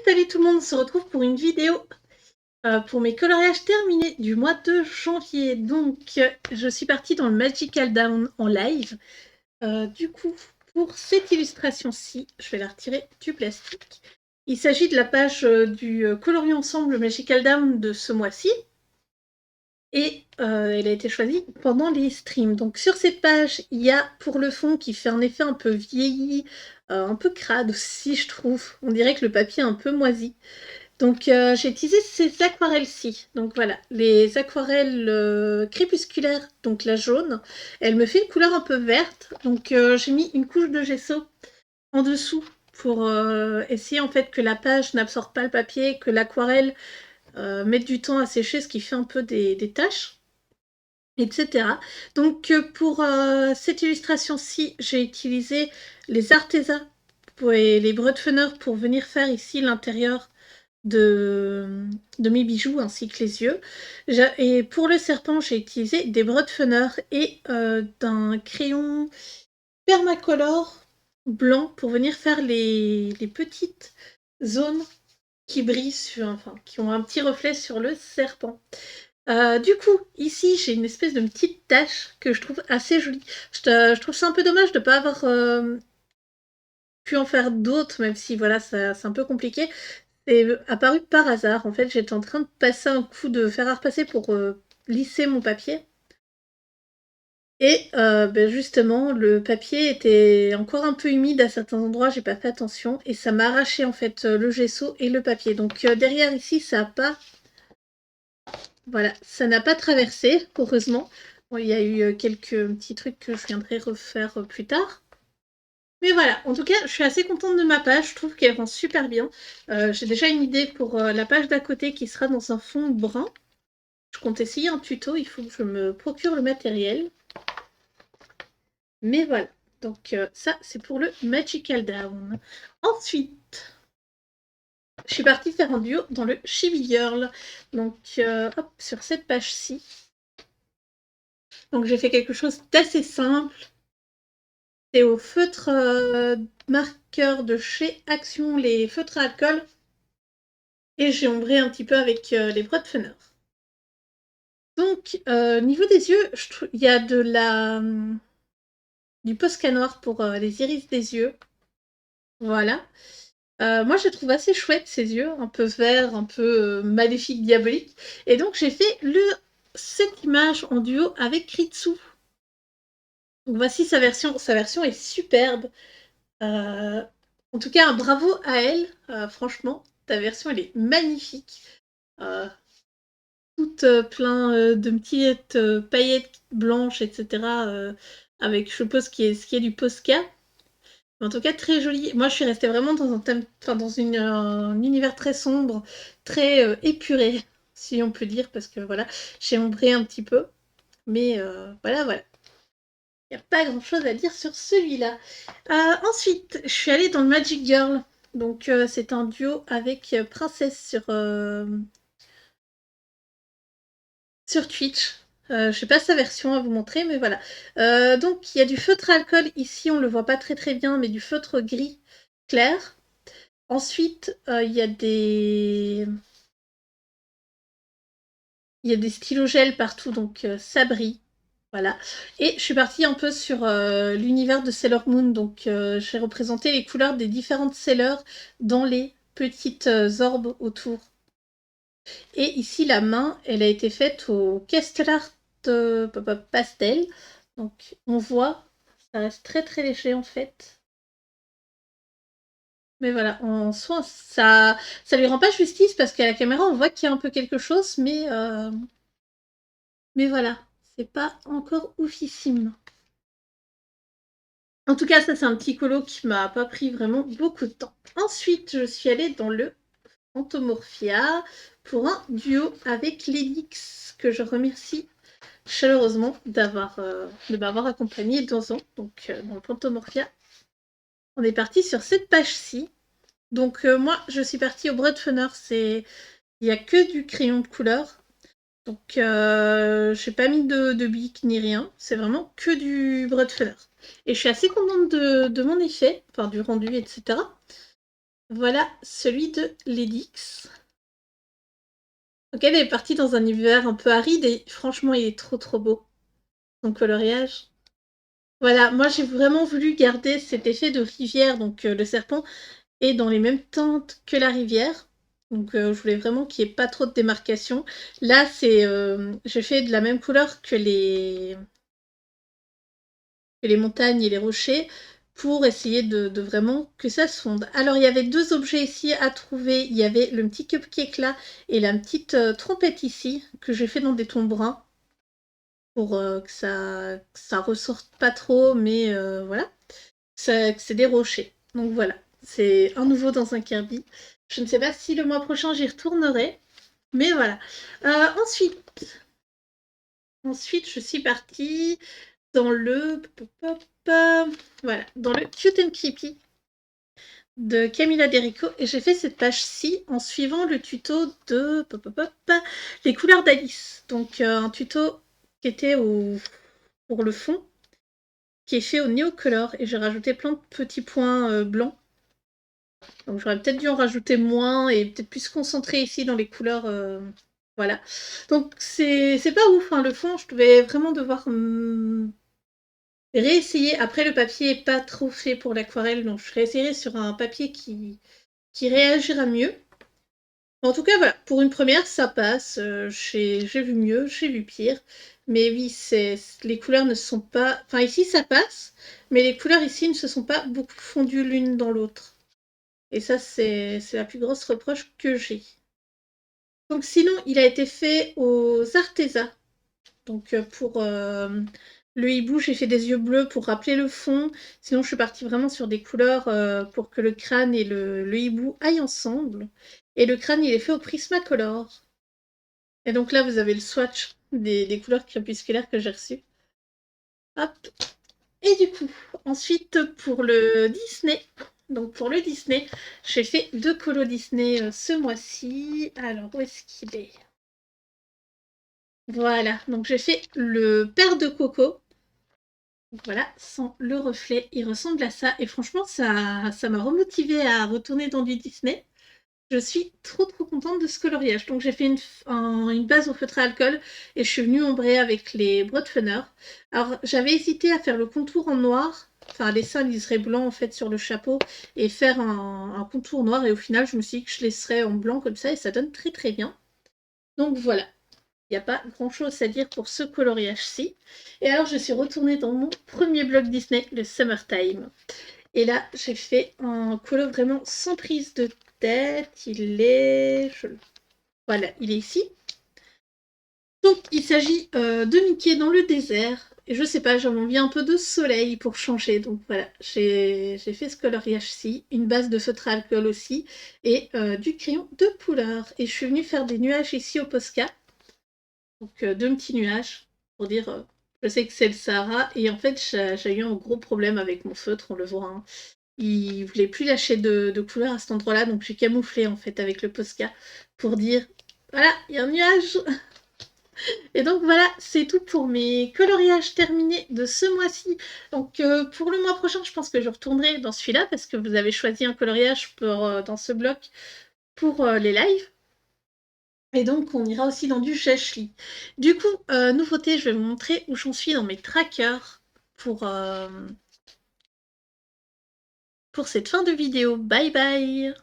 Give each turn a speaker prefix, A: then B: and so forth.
A: Salut tout le monde, on se retrouve pour une vidéo pour mes coloriages terminés du mois de janvier. Donc, je suis partie dans le Magical Down en live. Du coup, pour cette illustration-ci, je vais la retirer du plastique. Il s'agit de la page du Colorions Ensemble Magical Down de ce mois-ci. Et elle a été choisie pendant les streams. Donc sur cette page, il y a pour le fond qui fait un effet un peu vieilli, un peu crade aussi je trouve. On dirait que le papier est un peu moisi. Donc j'ai utilisé ces aquarelles-ci. Donc voilà, les aquarelles crépusculaires, donc la jaune. Elle me fait une couleur un peu verte. Donc j'ai mis une couche de gesso en dessous pour essayer en fait que la page n'absorbe pas le papier, que l'aquarelle mette du temps à sécher, ce qui fait un peu des taches, etc. Donc pour cette illustration-ci, j'ai utilisé les Arteza et les Brutfener pour venir faire ici l'intérieur de mes bijoux ainsi que les yeux. Et pour le serpent, j'ai utilisé des Brutfener et d'un crayon permacolor blanc pour venir faire les petites zones qui brillent enfin, qui ont un petit reflet sur le serpent. Du coup, ici, j'ai une espèce de petite tache que je trouve assez jolie. Je trouve ça un peu dommage de ne pas avoir pu en faire d'autres, même si voilà, c'est un peu compliqué. C'est apparu par hasard. En fait, j'étais en train de passer un coup de fer à repasser pour lisser mon papier. Et justement, le papier était encore un peu humide à certains endroits, j'ai pas fait attention, et ça m'a arraché en fait le gesso et le papier. Donc derrière ici, ça a pas... Voilà, ça n'a pas traversé, heureusement. Bon, il y a eu quelques petits trucs que je viendrai refaire plus tard. Mais voilà, en tout cas, je suis assez contente de ma page, je trouve qu'elle rend super bien. J'ai déjà une idée pour la page d'à côté qui sera dans un fond brun. Je compte essayer un tuto, il faut que je me procure le matériel. Mais voilà, donc ça c'est pour le Magical Down. Ensuite, je suis partie faire un duo dans le Chibi Girl. Donc hop, sur cette page-ci. Donc j'ai fait quelque chose d'assez simple. C'est au feutre marqueur de chez Action, les feutres à alcool. Et j'ai ombré un petit peu avec les Brutfener. Donc, niveau des yeux, il y a du Posca noir pour les iris des yeux. Voilà. Moi, je trouve assez chouette ces yeux, un peu verts, un peu maléfique, diabolique. Et donc, j'ai fait cette image en duo avec Ritsu. Donc, voici sa version. Sa version est superbe. En tout cas, un bravo à elle. Franchement, ta version, elle est magnifique. Toute plein de petites paillettes blanches, etc. Avec, je suppose, ce qui est du Posca. En tout cas, très joli. Moi, je suis restée vraiment dans un thème, enfin, dans un univers très sombre, très épuré, si on peut dire, parce que voilà, j'ai ombré un petit peu. Mais voilà, voilà. Il n'y a pas grand chose à dire sur celui-là. Ensuite, je suis allée dans le Magic Girl. Donc, c'est un duo avec Princesse sur Twitch. Je sais pas sa version à vous montrer, mais voilà. Donc, il y a du feutre alcool ici, on le voit pas très très bien, mais du feutre gris clair. Ensuite, il y a des stylogels partout, donc ça brille. Voilà. Et je suis partie un peu sur l'univers de Sailor Moon, donc j'ai représenté les couleurs des différentes Sailors dans les petites orbes autour. Et ici, la main, elle a été faite au Castellar Pastel. Donc on voit, ça reste très très léger en fait. Mais voilà, en soi, ça lui rend pas justice parce qu'à la caméra, on voit qu'il y a un peu quelque chose, mais voilà, c'est pas encore oufissime. En tout cas, ça, c'est un petit colo qui m'a pas pris vraiment beaucoup de temps. Ensuite, je suis allée dans le Phantomorphia pour un duo avec Lélix, que je remercie chaleureusement de m'avoir accompagnée dans donc dans le Phantomorphia. On est parti sur cette page-ci. Donc moi, je suis partie au Brutfener, il n'y a que du crayon de couleur. Donc j'ai pas mis de bic ni rien, c'est vraiment que du Brutfener. Et je suis assez contente de mon effet, enfin du rendu, etc. Voilà celui de Ledix. Donc elle est partie dans un univers un peu aride et franchement il est trop beau. Son coloriage. Voilà, moi j'ai vraiment voulu garder cet effet de rivière, donc le serpent est dans les mêmes teintes que la rivière. Donc je voulais vraiment qu'il n'y ait pas trop de démarcation. Là c'est j'ai fait de la même couleur que les montagnes et les rochers pour essayer de vraiment que ça se fonde. Alors il y avait deux objets ici à trouver. Il y avait le petit cupcake là et la petite trompette ici que j'ai fait dans des tons bruns pour que ça ressorte pas trop, mais voilà, que c'est des rochers. Donc voilà, c'est un nouveau dans un Kirby. Je ne sais pas si le mois prochain j'y retournerai, mais voilà. Ensuite, je suis partie dans le voilà, dans le Cute and Creepy de Camilla Derico et j'ai fait cette page-ci en suivant le tuto de les couleurs d'Alice. Donc un tuto qui était pour le fond, qui est fait au Neocolor et j'ai rajouté plein de petits points blancs. Donc j'aurais peut-être dû en rajouter moins et peut-être plus se concentrer ici dans les couleurs. Voilà. Donc c'est pas ouf, hein, le fond, je devais vraiment devoir réessayer. Après, le papier est pas trop fait pour l'aquarelle, donc je réessayerai sur un papier qui réagira mieux. En tout cas, voilà, pour une première, ça passe. J'ai vu mieux, j'ai vu pire. Mais oui, les couleurs ne sont pas... Enfin, ici, ça passe, mais les couleurs ici ne se sont pas beaucoup fondues l'une dans l'autre. Et ça, c'est la plus grosse reproche que j'ai. Donc sinon, il a été fait aux Arteza. Donc pour le hibou, j'ai fait des yeux bleus pour rappeler le fond. Sinon, je suis partie vraiment sur des couleurs pour que le crâne et le hibou aillent ensemble. Et le crâne, il est fait au Prismacolor. Et donc là, vous avez le swatch des couleurs crépusculaires que j'ai reçues. Hop. Et du coup, ensuite, pour le Disney. Donc pour le Disney, j'ai fait deux colos Disney ce mois-ci. Alors, où est-ce qu'il est? Voilà, donc j'ai fait le père de Coco. Voilà, sans le reflet, il ressemble à ça. Et franchement, ça m'a remotivée à retourner dans du Disney. Je suis trop contente de ce coloriage. Donc j'ai fait une base au feutre à alcool et je suis venue ombrer avec les Broadfunner. Alors j'avais hésité à faire le contour en noir, enfin laisser un liseré blanc en fait sur le chapeau et faire un contour noir. Et au final, je me suis dit que je laisserais en blanc comme ça et ça donne très bien. Donc voilà. Il n'y a pas grand-chose à dire pour ce coloriage-ci. Et alors, je suis retournée dans mon premier blog Disney, le Summertime. Et là, j'ai fait un colo vraiment sans prise de tête. Voilà, il est ici. Donc, il s'agit de Mickey dans le désert. Et je sais pas, j'avais envie un peu de soleil pour changer. Donc voilà, j'ai fait ce coloriage-ci. Une base de feutre à alcool aussi. Et du crayon de couleur. Et je suis venue faire des nuages ici au Posca. Donc deux petits nuages pour dire je sais que c'est le Sahara et en fait j'ai eu un gros problème avec mon feutre, on le voit, hein. Il voulait plus lâcher de couleur à cet endroit-là, donc j'ai camouflé en fait avec le Posca pour dire voilà, il y a un nuage. Et donc voilà, c'est tout pour mes coloriages terminés de ce mois-ci. Donc pour le mois prochain, je pense que je retournerai dans celui-là parce que vous avez choisi un coloriage dans ce bloc pour les lives. Et donc, on ira aussi dans du Shashli. Du coup, nouveauté, je vais vous montrer où j'en suis dans mes trackers pour cette fin de vidéo. Bye bye!